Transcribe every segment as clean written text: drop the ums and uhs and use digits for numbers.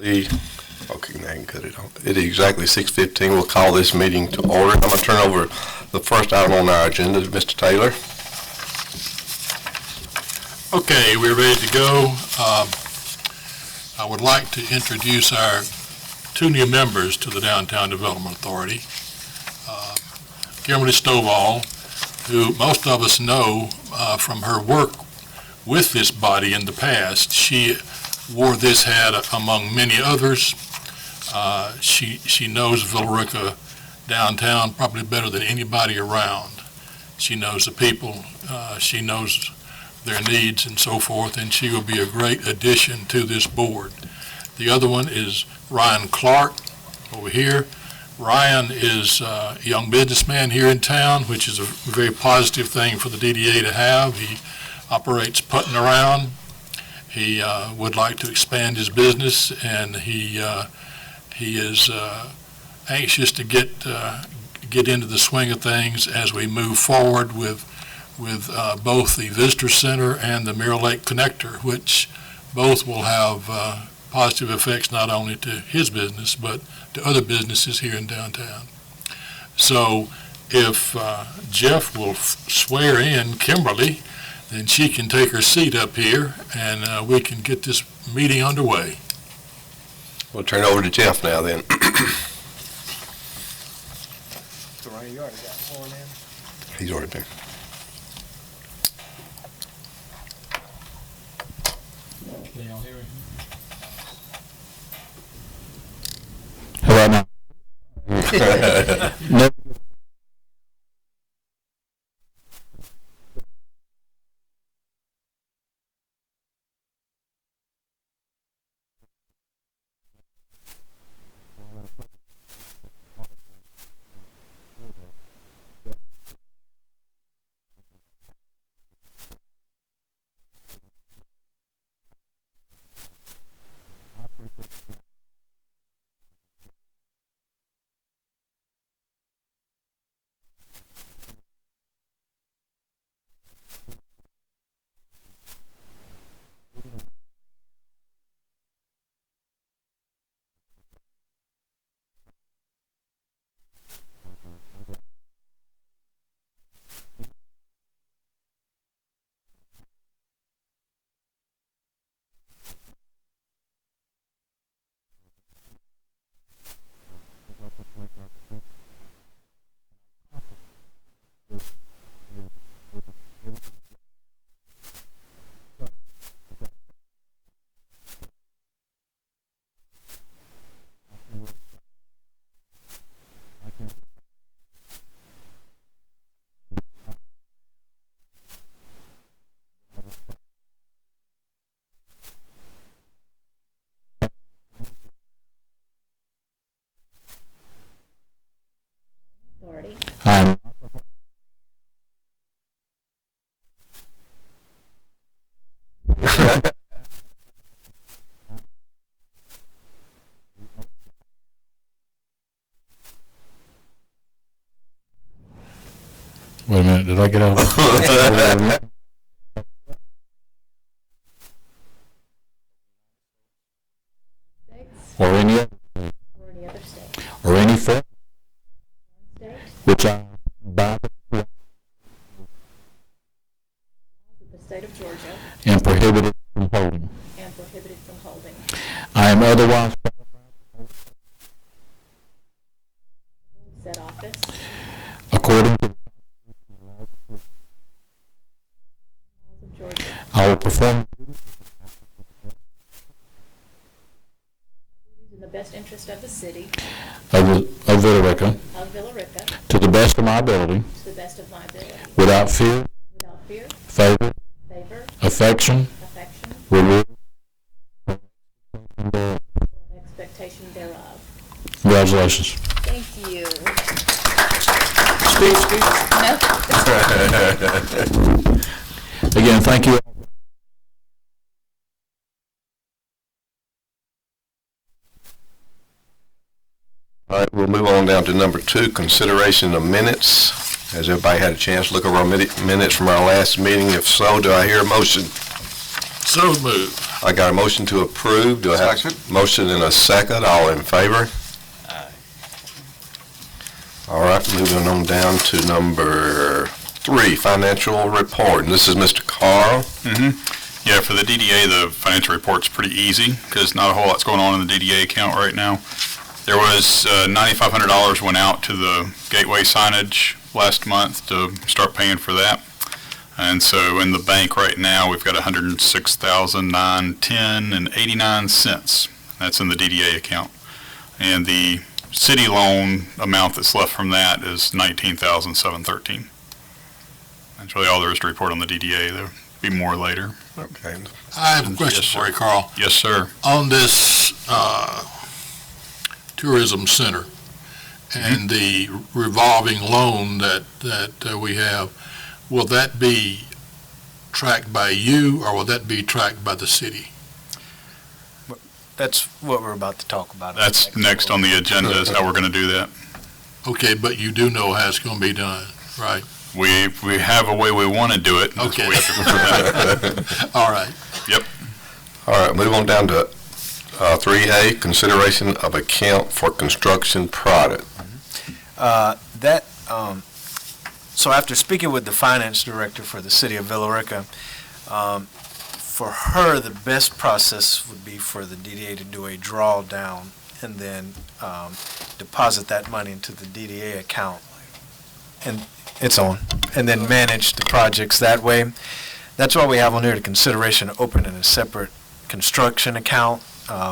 Okay, now I can cut it off. It is exactly 6:15. We'll call this meeting to order. I'm going to turn over the first item on our agenda to Mr. Taylor. Okay, we're ready to go. I would like to introduce our two new members to the Downtown Development Authority. Kimberly Stovall, who most of us know from her work with this body in the past. She wore this hat among many others. She knows Villa Rica downtown probably better than anybody around. She knows the people, she knows their needs and so forth, and she will be a great addition to this board. The other one is Ryan Clark over here. Ryan is a young businessman here in town, which is a very positive thing for the DDA to have. He operates Putting Around. He would like to expand his business, and he is anxious to get into the swing of things as we move forward with both the Visitor Center and the Mirror Lake Connector, which both will have positive effects not only to his business but to other businesses here in downtown. So if Jeff will swear in Kimberly, then she can take her seat up here and we can get this meeting underway. We'll turn it over to Jeff now then. So Ryan, you already got sworn in? He's already been. Can y'all hear me? Hello now. No. I'm Wait a minute, did I get out? Or any other state, or any federal state, which I by the state of Georgia, and prohibited from holding. and prohibited from holding. I am otherwise Said office according to the laws of Georgia, I will perform in the best interest of the city of Villa Rica of Villa Rica, to the best of my ability, to the best of my ability, without fear, without fear, favor, favor, affection, affection, reward, or expectation thereof. Congratulations. Thank you. Again, thank you. All right, we'll move on down to number 2, consideration of minutes. Has everybody had a chance to look over our minutes from our last meeting? If so, do I hear a motion? So moved. I got a motion to approve. Do I have a motion and a second? All in favor? All right, moving on down to number 3, financial report. And this is Mr. Carl. Yeah, for the DDA, the financial report's pretty easy because not a whole lot's going on in the DDA account right now. There was $9,500 went out to the gateway signage last month to start paying for that. And so in the bank right now, we've got $106,910.89. That's in the DDA account. And the city loan amount that's left from that is $19,713. That's really all there is to report on the DDA. There'll be more later. Okay. I have a question Yes, for you, sir. Carl. Yes, sir. On this tourism center and the revolving loan that we have, will that be tracked by you or will that be tracked by the city? That's what we're about to talk about. That's next on the agenda is how we're going to do that. Okay, but you do know how it's going to be done, right? We have a way we want to do it. That's Okay. what we have to prevent. All right. All right, move on down to 3A, consideration of account for construction product. So after speaking with the finance director for the city of Villa Rica, for her, the best process would be for the DDA to do a drawdown and then deposit that money into the DDA account. And it's on. And then manage the projects that way. That's why we have on here the consideration of opening a separate construction account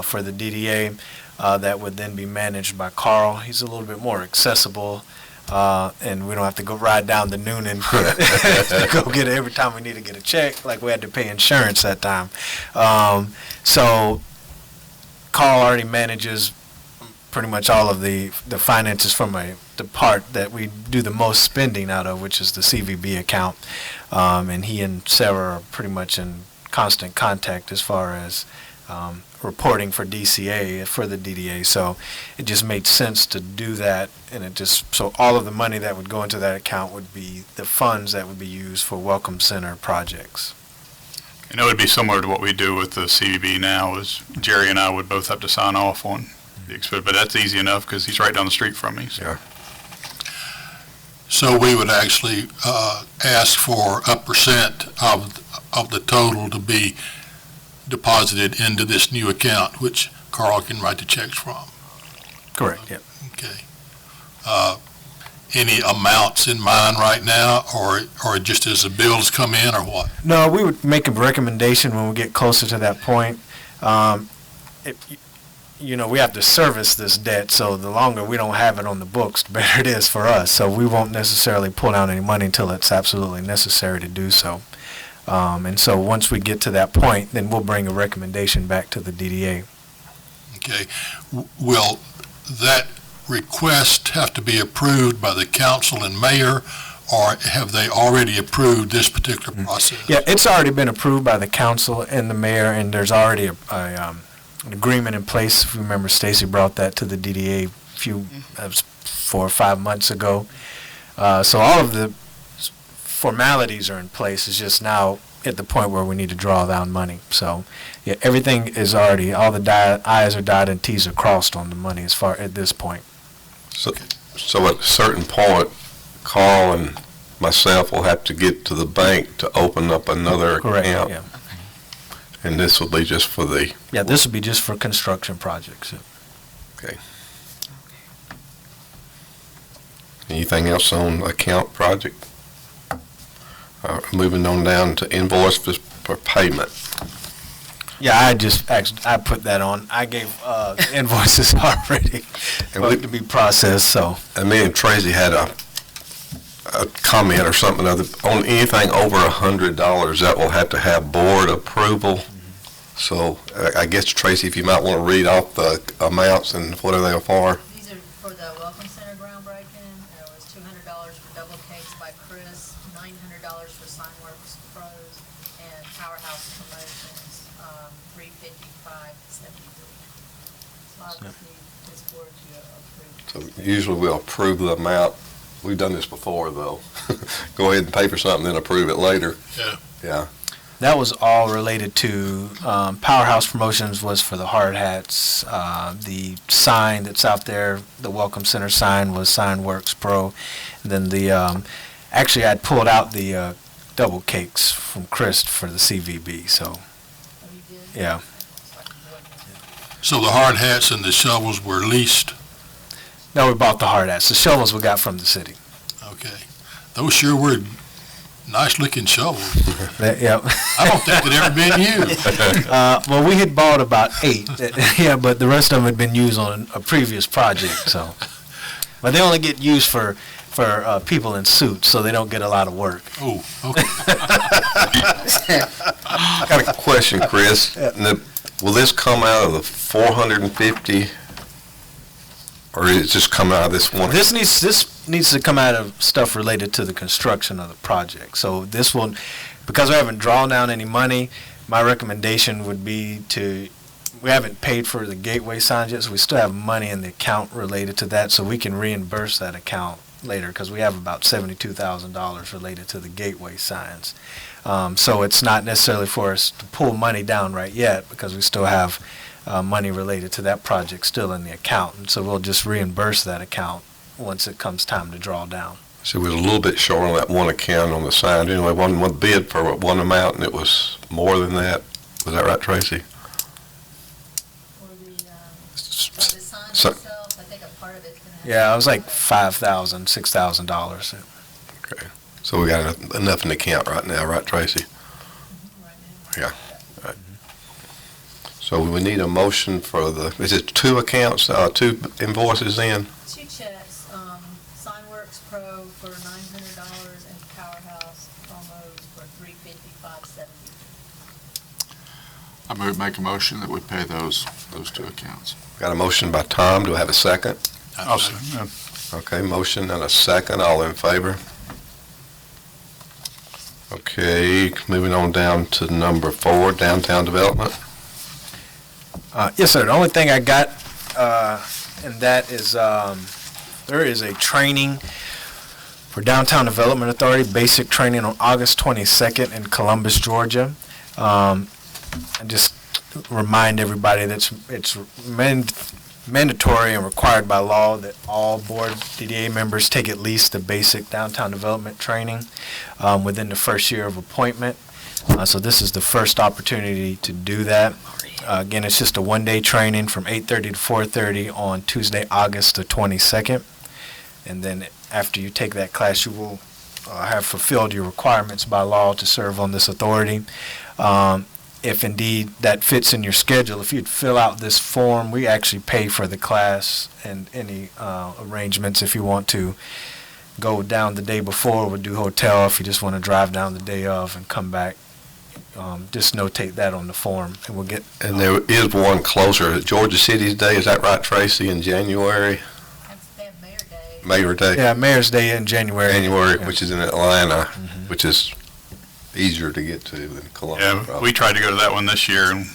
for the DDA that would then be managed by Carl. He's a little bit more accessible. And we don't have to go ride down to Noonan to go get it every time we need to get a check, like we had to pay insurance that time. So Carl already manages pretty much all of the finances from the part that we do the most spending out of, which is the CVB account. And he and Sarah are pretty much in constant contact as far as reporting for DCA, for the DDA. So it just made sense to do that, and so all of the money that would go into that account would be the funds that would be used for Welcome Center projects. And it would be similar to what we do with the CVB now, is Jerry and I would both have to sign off on the expense, but that's easy enough because he's right down the street from me. So. Yeah. So we would actually ask for a percent of the total to be deposited into this new account, which Carl can write the checks from. Correct, yeah. Okay. Any amounts in mind right now, or just as the bills come in, or what? No, we would make a recommendation when we get closer to that point. We have to service this debt, so the longer we don't have it on the books, the better it is for us. So we won't necessarily pull out any money until it's absolutely necessary to do so. And so once we get to that point, then we'll bring a recommendation back to the DDA. Okay. Will that request have to be approved by the council and mayor, or have they already approved this particular process? Yeah, it's already been approved by the council and the mayor, and there's already an agreement in place. If you remember, Stacy brought that to the DDA 4 or 5 months ago. So all of the formalities are in place. It's just now at the point where we need to draw down money. So, yeah, everything is already, all the I's are dotted and T's are crossed on the money at this point. So at a certain point, Carl and myself will have to get to the bank to open up another Correct, account. yeah. And this will be just for the, Yeah, this would be just for construction projects. anything else on account project? Moving on down to invoice for payment. Yeah, I put that on. I gave invoices already to be processed, so. And me and Tracy had a comment or something on anything over $100 that will have to have board approval. So I guess, Tracy, if you might want to read off the amounts and what are they for? These are for the Welcome Center groundbreaking. It was $200 for Double Cakes by Chris, $900 for Signworks Pros, and Powerhouse Promotions, $355.73. So I would need this board to approve. So usually we'll approve the amount. We've done this before, though. Go ahead and pay for something, then approve it later. Yeah. Yeah. That was all related to, Powerhouse Promotions was for the hard hats. The sign that's out there, the Welcome Center sign, was Signworks Pro. And then actually I'd pulled out the double cakes from Chris for the CVB, so, Oh, you did? yeah. So the hard hats and the shovels were leased? No, we bought the hard hats. The shovels we got from the city. Okay. Those sure were nice-looking shovels. Yeah. I don't think they'd ever been used. Well, we had bought about 8, yeah, but the rest of them had been used on a previous project, so. But they only get used for people in suits, so they don't get a lot of work. Oh, okay. I got a question, Chris. Will this come out of the 450, or is it just come out of this one? This needs to come out of stuff related to the construction of the project. So this will, because we haven't drawn down any money, my recommendation would be we haven't paid for the gateway signs yet, so we still have money in the account related to that, so we can reimburse that account later, because we have about $72,000 related to the gateway signs. So it's not necessarily for us to pull money down right yet, because we still have money related to that project still in the account, and so we'll just reimburse that account once it comes time to draw down. So it was a little bit short on that one account on the sign. Anyway, one bid for one amount, and it was more than that. Was that right, Tracy? For the sign So- itself, I think a part of it's gonna have. Yeah, it was like $5,000, $6,000. Okay. So we got enough in the account right now, right, Tracy? Right now. Yeah. So we need a motion for is it 2 accounts, 2 invoices then? 2 checks, Signworks Pro for $900 and Powerhouse Promos for $355.70. I make a motion that we pay those 2 accounts. Got a motion by Tom. Do I have a second? I'll say, yeah. Okay, motion and a second. All in favor? Okay, moving on down to number 4, downtown development. Yes, sir. The only thing I got, and that is, there is a training for Downtown Development Authority, basic training on August 22nd in Columbus, Georgia. I just remind everybody that it's mandatory and required by law that all board DDA members take at least the basic downtown development training within the first year of appointment. So this is the first opportunity to do that. Again, it's just a one-day training from 8:30 to 4:30 on Tuesday, August the 22nd. And then after you take that class, you will have fulfilled your requirements by law to serve on this authority. If indeed that fits in your schedule, if you'd fill out this form, we actually pay for the class and any arrangements if you want to go down the day before, we'll do hotel. If you just want to drive down the day of and come back, just notate that on the form, and we'll get. And there is one closer, Georgia City's Day, is that right, Tracy, in January? They have Mayor Day. Mayor Day? Yeah, Mayor's Day in January. January, Yeah. which is in Atlanta, which is easier to get to than Columbus. Yeah, probably. we tried to go to that one this year, and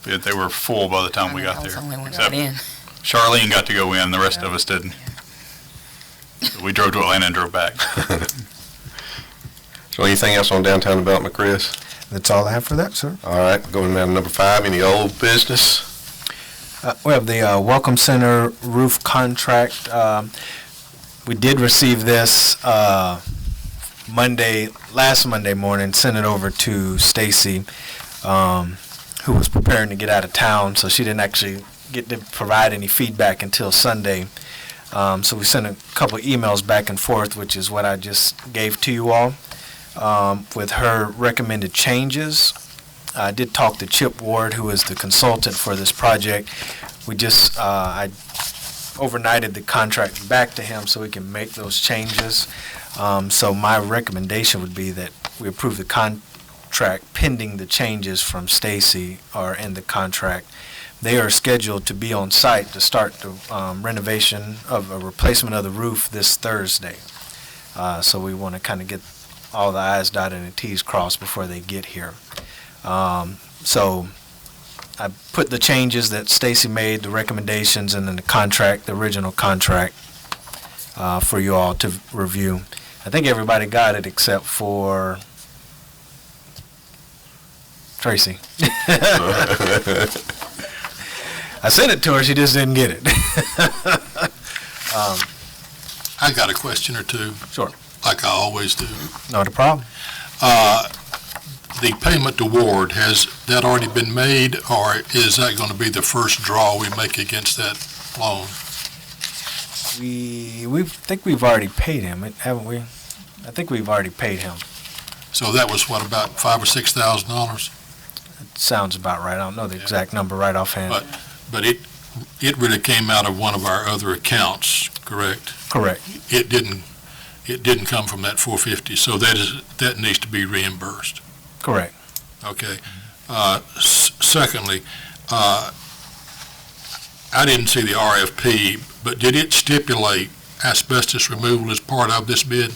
they were full by the time we got I was there. the only one Except got in. Charlene got to go in, the rest of us didn't. We drove to Atlanta and drove back. So anything else on downtown development, Chris? That's all I have for that, sir. All right, going down to number 5, any old business? We have the Welcome Center roof contract. We did receive this last Monday morning, sent it over to Stacy, who was preparing to get out of town, so she didn't actually get to provide any feedback until Sunday. So we sent a couple of emails back and forth, which is what I just gave to you all, with her recommended changes. I did talk to Chip Ward, who is the consultant for this project. We just, I overnighted the contract back to him so we can make those changes. So my recommendation would be that we approve the contract pending the changes from Stacy are in the contract. They are scheduled to be on site to start the renovation of a replacement of the roof this Thursday. So we want to kind of get all the I's dotted and T's crossed before they get here. So I put the changes that Stacy made, the recommendations, and then the contract, the original contract, for you all to review. I think everybody got it except for Tracy. I sent it to her, she just didn't get it. I got a question or two. Sure. Like I always do. Not a problem. The payment to Ward, has that already been made, or is that going to be the first draw we make against that loan? We think we've already paid him, haven't we? I think we've already paid him. So that was what, about $5,000 or $6,000? Sounds about right. I don't know the exact number right offhand. But it really came out of one of our other accounts, correct? Correct. It didn't come from that 450, so that needs to be reimbursed. Correct. Okay. Secondly, I didn't see the RFP, but did it stipulate asbestos removal as part of this bid?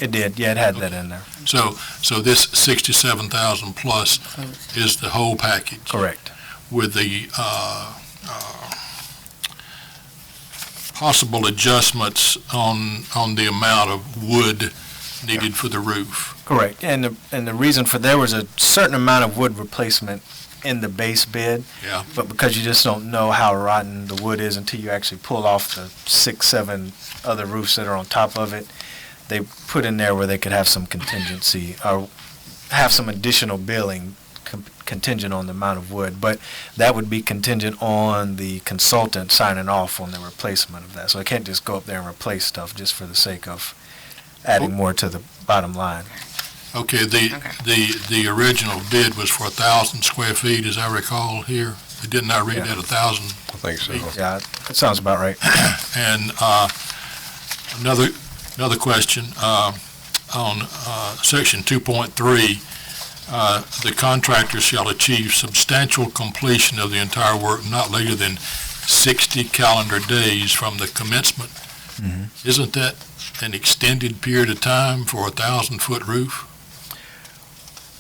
It did. Yeah, it had that in there. So this 67,000 plus is the whole package? Correct. With the possible adjustments on the amount of wood needed for the roof? Correct. And the reason for, there was a certain amount of wood replacement in the base bid. Yeah. But because you just don't know how rotten the wood is until you actually pull off the 6, 7 other roofs that are on top of it, they put in there where they could have some contingency or have some additional billing contingent on the amount of wood. But that would be contingent on the consultant signing off on the replacement of that. So I can't just go up there and replace stuff just for the sake of adding more to the bottom line. Okay, the original bid was for 1,000 square feet, as I recall here. Didn't I read that, 1,000? I think so. Yeah, that sounds about right. And another question, on section 2.3, the contractor shall achieve substantial completion of the entire work not later than 60 calendar days from the commencement. Mhm. Isn't that an extended period of time for a 1,000-foot roof?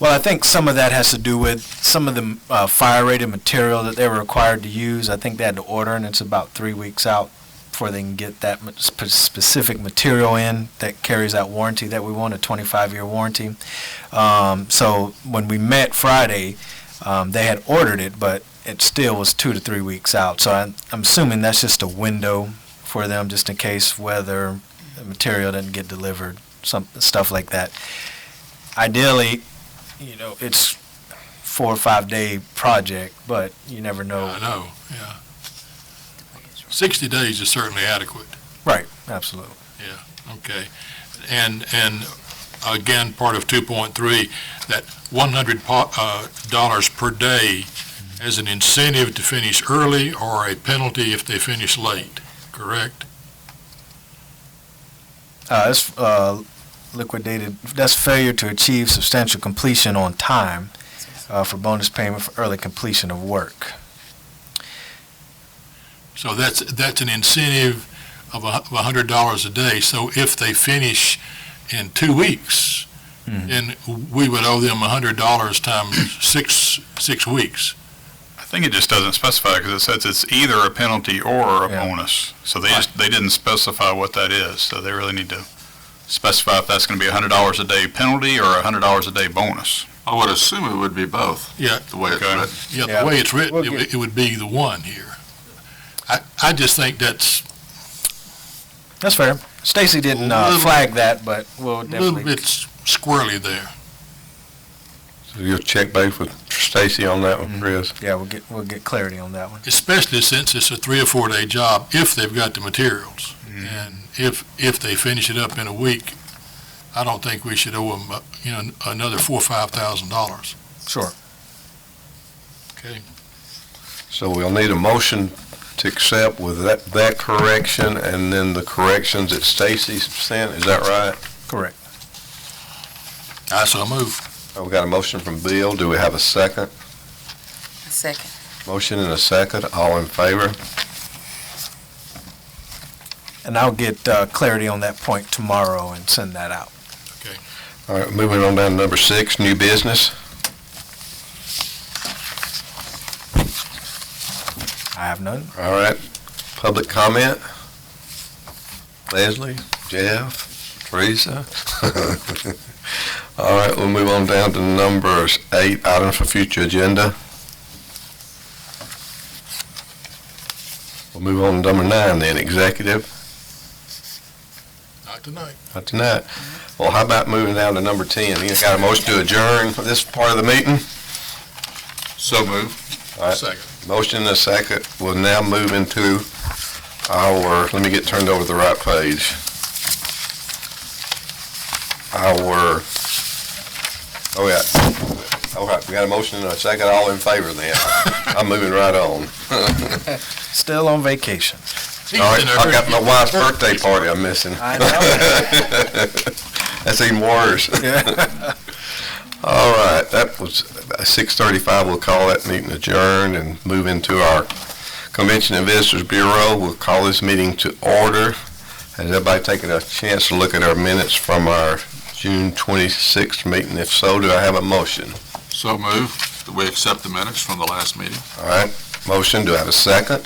Well, I think some of that has to do with some of the fire-rated material that they were required to use. I think they had to order, and it's about 3 weeks out before they can get that specific material in that carries that warranty that we want, a 25-year warranty. So when we met Friday, they had ordered it, but it still was 2 to 3 weeks out. So I'm assuming that's just a window for them, just in case weather, the material doesn't get delivered, some stuff like that. Ideally, it's 4 or 5 day project, but you never know. I know, yeah. 60 days is certainly adequate. Right, absolutely. Okay. And again, part of 2.3, that $100 per day as an incentive to finish early or a penalty if they finish late, correct? It's liquidated, that's failure to achieve substantial completion on time for bonus payment for early completion of work. So that's an incentive of $100 a day. So if they finish in 2 weeks, then we would owe them $100 times six weeks. I think it just doesn't specify, because it says it's either a penalty or a bonus. So they didn't specify what that is, so they really need to specify if that's going to be $100 a day penalty or $100 a day bonus. I would assume it would be both. Yeah. The way it's Okay. written. Yeah, the way it's written, it would be the one here. I just think that's That's fair. Stacy didn't flag that, but we'll a little definitely. bit squirrely there. So you'll check base with Stacy on that one, Chris? Yeah, we'll get clarity on that one. Especially since it's a 3 or 4 day job, if they've got the materials. And if they finish it up in a week, I don't think we should owe them, another $4,000 or $5,000. Sure. Okay. So we'll need a motion to accept with that correction and then the corrections that Stacy sent, is that right? Correct. I so move. We got a motion from Bill, do we have a second? A second. Motion and a second, all in favor? And I'll get clarity on that point tomorrow and send that out. All right, moving on down to number 6, new business. I have none. All right, public comment? Leslie, Jeff, Teresa? All right, we'll move on down to number 8, items for future agenda. We'll move on to number 9 then, executive. Not tonight. Not tonight. Well, how about moving down to number 10? You got a motion to adjourn for this part of the meeting? So move. All right. Second. Motion and a second. We'll now move into our, let me get turned over to the right page. Oh yeah, we got a motion and a second, all in favor then. I'm moving right on. Still on vacation. All right, I got my wife's birthday party I'm missing. I know. That's even worse. All right, that was 6:35. We'll call that meeting adjourned and move into our Convention and Visitors Bureau. We'll call this meeting to order. Has everybody taken a chance to look at our minutes from our June 26th meeting? If so, do I have a motion? So move. That we accept the minutes from the last meeting. All right, motion, do I have a second?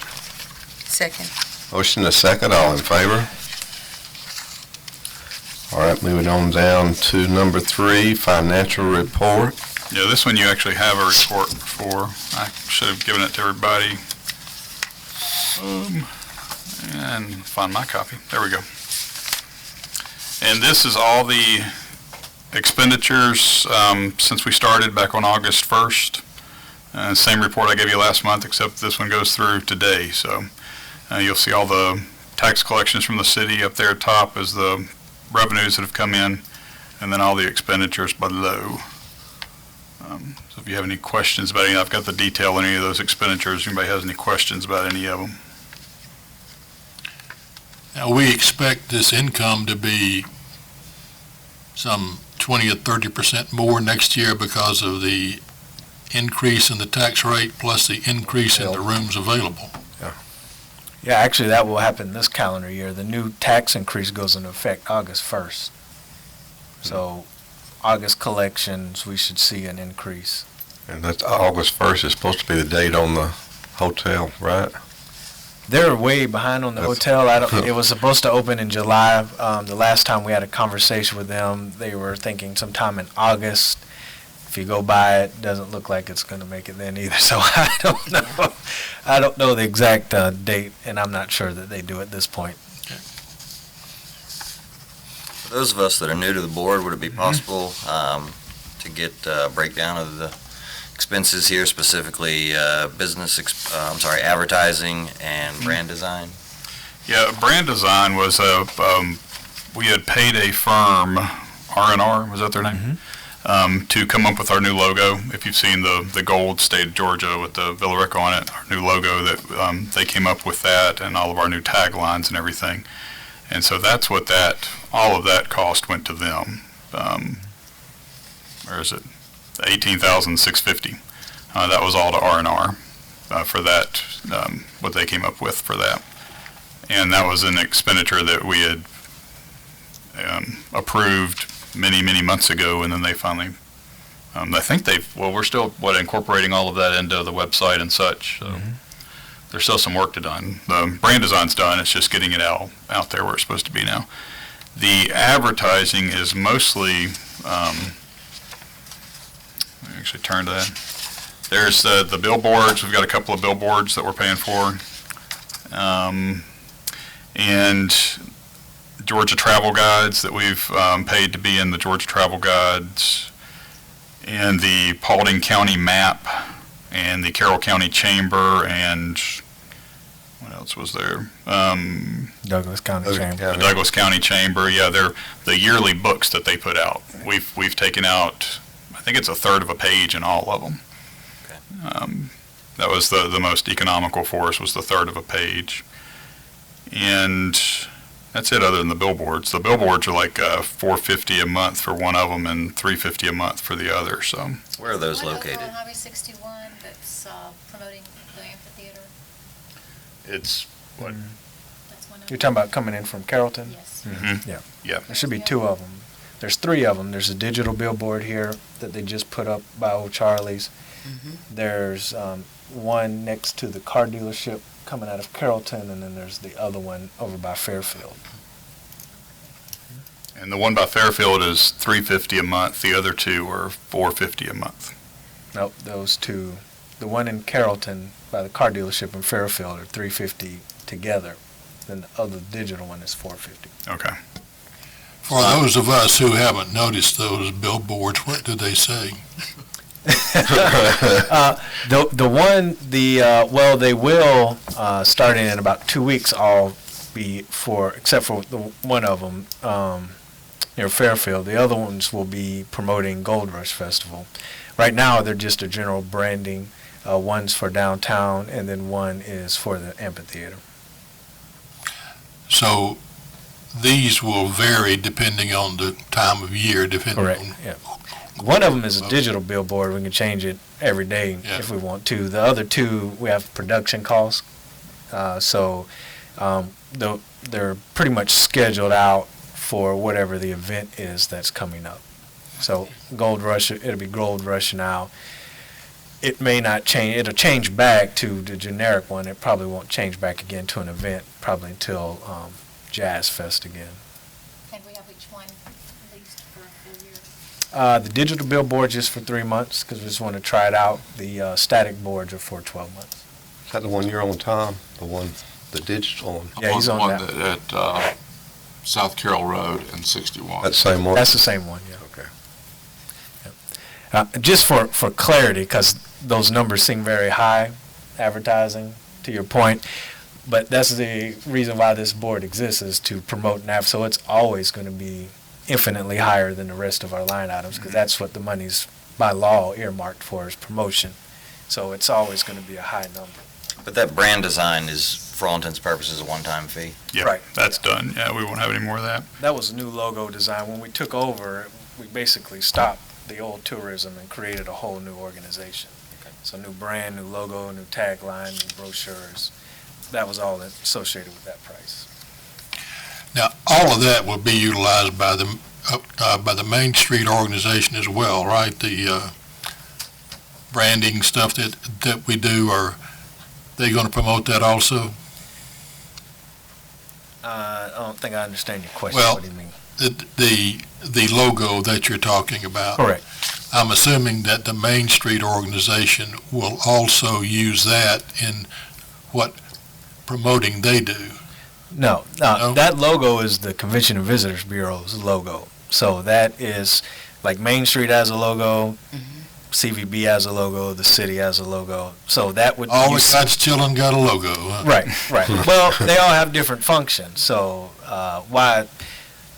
Second. Motion and a second, all in favor? All right, moving on down to number 3, financial report. Yeah, this one you actually have a report for. I should have given it to everybody. And find my copy. There we go. And this is all the expenditures since we started back on August 1st. Same report I gave you last month, except this one goes through today. So you'll see all the tax collections from the city up there top as the revenues that have come in, and then all the expenditures below. So if you have any questions about any, I've got the detail on any of those expenditures. If anybody has any questions about any of them. Now, we expect this income to be some 20 or 30% more next year because of the increase in the tax rate plus the increase in the rooms available. Yeah, actually, that will happen this calendar year. The new tax increase goes into effect August 1st. So August collections, we should see an increase. And that's August 1st is supposed to be the date on the hotel, right? They're way behind on the hotel. It was supposed to open in July. The last time we had a conversation with them, they were thinking sometime in August. If you go by it, doesn't look like it's going to make it then either. So I don't know. I don't know the exact date, and I'm not sure that they do at this point. For those of us that are new to the board, would it be possible to get a breakdown of the expenses here, specifically advertising and brand design? Yeah, brand design was we had paid a firm, R&R, was that their name? To come up with our new logo. If you've seen the gold state of Georgia with the Villa Rica on it, our new logo, that they came up with that and all of our new taglines and everything. And so that's what all of that cost went to them. Where is it? $18,650. That was all to R&R for that, what they came up with for that. And that was an expenditure that we had approved many, many months ago, and then they finally, I think we're still, incorporating all of that into the website and such. So there's still some work to done. The brand design's done, it's just getting it out there where it's supposed to be now. The advertising is mostly, let me actually turn to that. There's the billboards. We've got a couple of billboards that we're paying for. And Georgia Travel Guides that we've paid to be in the Georgia Travel Guides, and the Paulding County map, and the Carroll County Chamber, and what else was there? Douglas County Chamber. The Douglas County Chamber, yeah, they're the yearly books that they put out. We've taken out, I think it's a third of a page in all of them. That was the most economical for us, was the third of a page. And that's it, other than the billboards. The billboards are like $450 a month for one of them and $350 a month for the other. So where are those One located? over on Highway 61 that's promoting the amphitheater. it's what? That's one of You're talking about coming in from Carrollton? Yes. There should be 2 of them. There's 3 of them. There's a digital billboard here that they just put up by Old Charlie's. There's one next to the car dealership coming out of Carrollton, and then there's the other one over by Fairfield. And the one by Fairfield is $350 a month. The other two are $450 a month. Nope, those two, the one in Carrollton by the car dealership in Fairfield are $350 together. Then the other digital one is $450. Okay. For those of us who haven't noticed those billboards, what do they say? They will, starting in about 2 weeks, all be except for one of them, near Fairfield. The other ones will be promoting Gold Rush Festival. Right now, they're just a general branding. One's for downtown, and then one is for the amphitheater. So these will vary depending on the time of year, depending Correct, on... yeah. One of them is a digital billboard. We can change it every day if we want to. The other two, we have production costs. They're pretty much scheduled out for whatever the event is that's coming up. So Gold Rush, it'll be Gold Rush now. It may not change. It'll change back to the generic one. It probably won't change back again to an event probably until Jazz Fest again. And we have each one leased for a full year. The digital billboard just for 3 months because we just want to try it out. The static boards are for 12 months. Is that the one you're on, Tom? The digital one? Yeah, he's on one that. at South Carroll Road and 61. That same one? That's the same one, yeah. Okay. Just for clarity, because those numbers seem very high, advertising, to your point, but that's the reason why this board exists, is to promote NAF, so it's always going to be infinitely higher than the rest of our line items, because that's what the money's by law earmarked for, is promotion. So it's always going to be a high number. But that brand design is, for all intents and purposes, a one-time fee. Yeah, Right. that's done. Yeah, we won't have any more of that. That was a new logo design. When we took over, we basically stopped the old tourism and created a whole new organization. So new brand, new logo, new tagline, new brochures. That was all associated with that price. Now, all of that will be utilized by the Main Street organization as well, right? The branding stuff that we do, are they going to promote that also? I don't think I understand your question. Well, What do you mean? The logo that you're talking about. Correct. I'm assuming that the Main Street organization will also use that in what promoting they do. No, No? that logo is the Convention and Visitors Bureau's logo. So that is, like Main Street has a logo, CVB has a logo, the city has a logo. So that would... All the God's children got a logo, huh? Right. Well, they all have different functions. So why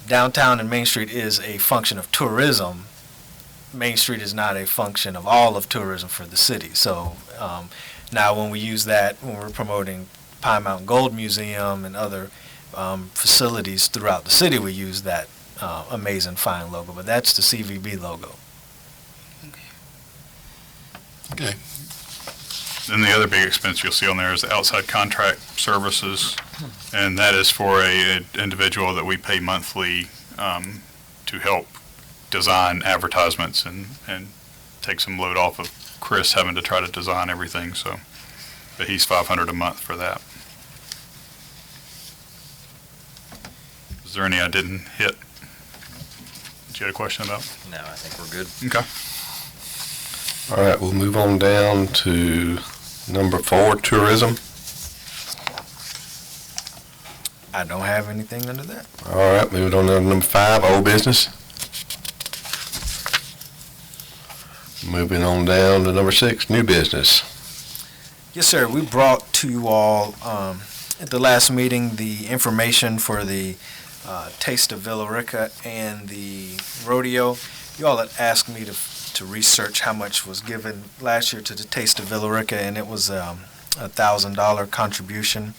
downtown and Main Street is a function of tourism, Main Street is not a function of all of tourism for the city. So now when we use that, when we're promoting Pine Mountain Gold Museum and other facilities throughout the city, we use that amazing fine logo. But that's the CVB logo. Okay. Then the other big expense you'll see on there is the outside contract services, and that is for an individual that we pay monthly to help design advertisements and take some load off of Chris having to try to design everything, so, but he's $500 a month for that. Is there any I didn't hit that you had a question about? No, I think we're good. Okay. All right, we'll move on down to number 4, tourism. I don't have anything under that. All right, moving on to number 5, old business. Moving on down to number 6, new business. Yes, sir. We brought to you all at the last meeting the information for the Taste of Villa Rica and the rodeo. You all had asked me to research how much was given last year to the Taste of Villa Rica, and it was a $1,000 contribution.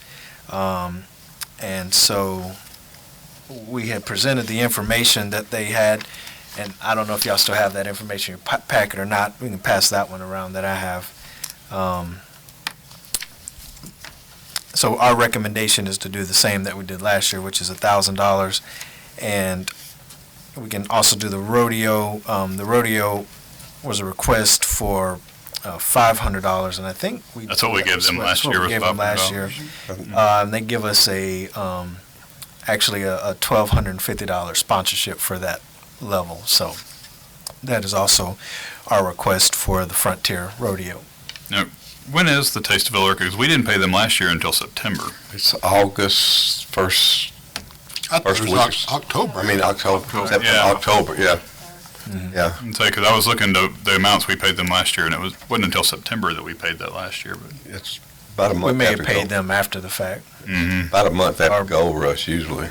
And so we had presented the information that they had, and I don't know if y'all still have that information in your packet or not. We can pass that one around that I have. So our recommendation is to do the same that we did last year, which is $1,000. And we can also do the rodeo. The rodeo was a request for $500, and I think That's what we gave them last year, We was gave them last $500. year. And they give us a actually a $1,250 sponsorship for that level. So that is also our request for the Frontier Rodeo. When is the Taste of Villa Rica? Because we didn't pay them last year until September. It's August first, I thought First it week was or October. October, Yeah. October, yeah. Yeah, And so, because I was looking to the amounts we paid them last year, and it wasn't until September that we paid that last year, but. it's about a month We may have after paid go, them after the fact. Mm-hmm. about a month after Gold Rush usually.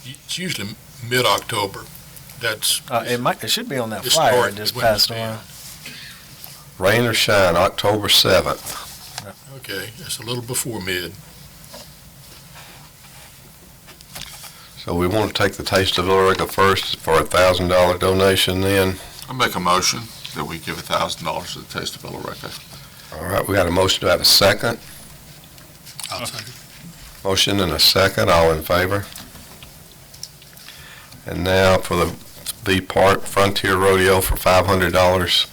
It's usually mid-October. That's. It should be on that flyer I just passed around. Rain or shine, October 7th. Okay, that's a little before mid. So we want to take the Taste of Villa Rica first for a $1,000 donation then. I make a motion that we give $1,000 to the Taste of Villa Rica. All right, we got a motion. Do I have a second? I'll second. Motion and a second, all in favor? And now for the B Part Frontier Rodeo for $500.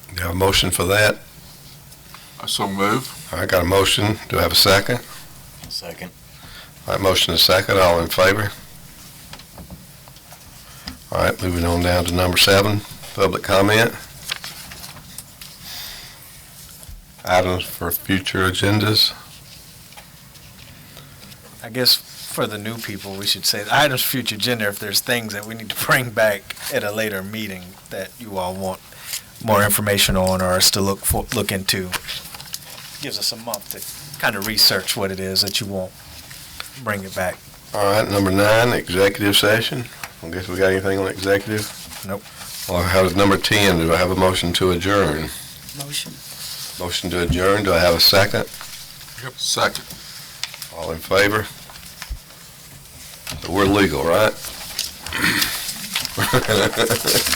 Do you have a motion for that? I so move. I got a motion. Do I have a second? Second. All right, motion and a second, all in favor? All right, moving on down to number 7, public comment. Items for future agendas. I guess for the new people, we should say, items for future agenda, if there's things that we need to bring back at a later meeting that you all want more information on or us to look into. Gives us a month to kind of research what it is that you want. Bring it back. All right, number 9, executive session. I guess we got anything on executive? Nope. Well, how does number 10, do I have a motion to adjourn? Motion. Motion to adjourn, do I have a second? Second. All in favor? So we're legal, right?